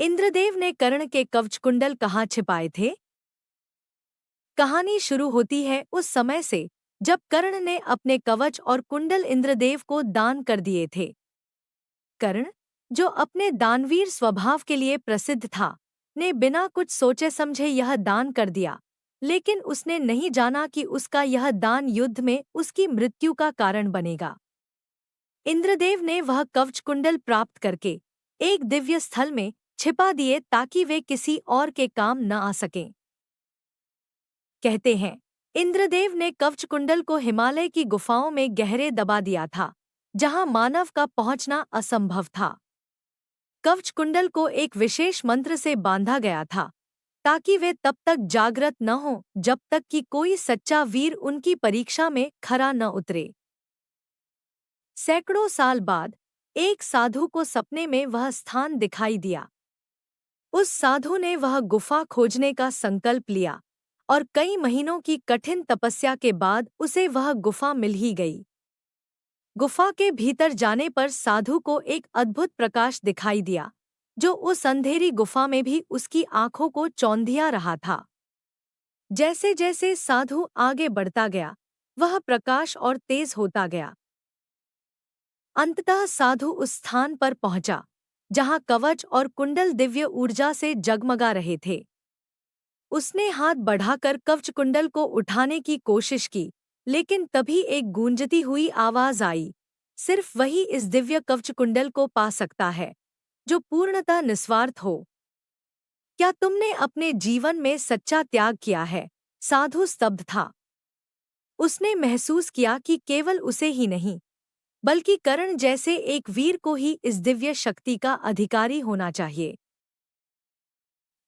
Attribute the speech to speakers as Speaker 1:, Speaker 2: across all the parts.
Speaker 1: इंद्रदेव ने कर्ण के कवच कुंडल कहाँ छिपाए थे? कहानी शुरू होती है उस समय से जब कर्ण ने अपने कवच और कुंडल इंद्रदेव को दान कर दिए थे। कर्ण, जो अपने दानवीर स्वभाव के लिए प्रसिद्ध था, ने बिना कुछ सोचे समझे यह दान कर दिया, लेकिन उसने नहीं जाना कि उसका यह दान युद्ध में उसकी मृत्यु का कारण बनेगा। इंद्रदेव ने वह कवच कुंडल प्राप्त करके एक दिव्य स्थल में छिपा दिए ताकि वे किसी और के काम न आ सकें। कहते हैं, इंद्रदेव ने कवच कुंडल को हिमालय की गुफाओं में गहरे दबा दिया था, जहां मानव का पहुंचना असंभव था। कवच कुंडल को एक विशेष मंत्र से बांधा गया था, ताकि वे तब तक जागृत न हों जब तक कि कोई सच्चा वीर उनकी परीक्षा में खरा न उतरे। सैकड़ों साल बाद एक साधु को सपने में वह स्थान दिखाई दिया। उस साधु ने वह गुफा खोजने का संकल्प लिया और कई महीनों की कठिन तपस्या के बाद उसे वह गुफा मिल ही गई। गुफा के भीतर जाने पर साधु को एक अद्भुत प्रकाश दिखाई दिया, जो उस अंधेरी गुफा में भी उसकी आंखों को चौंधिया रहा था। जैसे जैसे साधु आगे बढ़ता गया, वह प्रकाश और तेज होता गया। अंततः साधु उस स्थान पर पहुंचा, जहां कवच और कुंडल दिव्य ऊर्जा से जगमगा रहे थे। उसने हाथ बढ़ाकर कवच कुंडल को उठाने की कोशिश की, लेकिन तभी एक गूंजती हुई आवाज आई, सिर्फ वही इस दिव्य कवच कुंडल को पा सकता है, जो पूर्णतः निस्वार्थ हो। क्या तुमने अपने जीवन में सच्चा त्याग किया है? साधु स्तब्ध था। उसने महसूस किया कि केवल उसे ही नहीं, बल्कि कर्ण जैसे एक वीर को ही इस दिव्य शक्ति का अधिकारी होना चाहिए।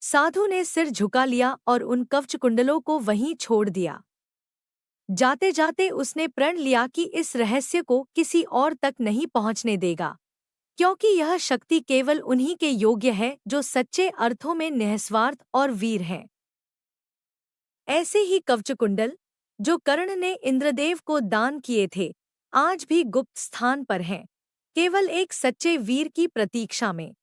Speaker 1: साधु ने सिर झुका लिया और उन कवच कुंडलों को वहीं छोड़ दिया। जाते जाते उसने प्रण लिया कि इस रहस्य को किसी और तक नहीं पहुंचने देगा, क्योंकि यह शक्ति केवल उन्हीं के योग्य है जो सच्चे अर्थों में निस्वार्थ और वीर हैं। ऐसे ही कवच कुंडल, जो कर्ण ने इंद्रदेव को दान किए थे, आज भी गुप्त स्थान पर हैं, केवल एक सच्चे वीर की प्रतीक्षा में।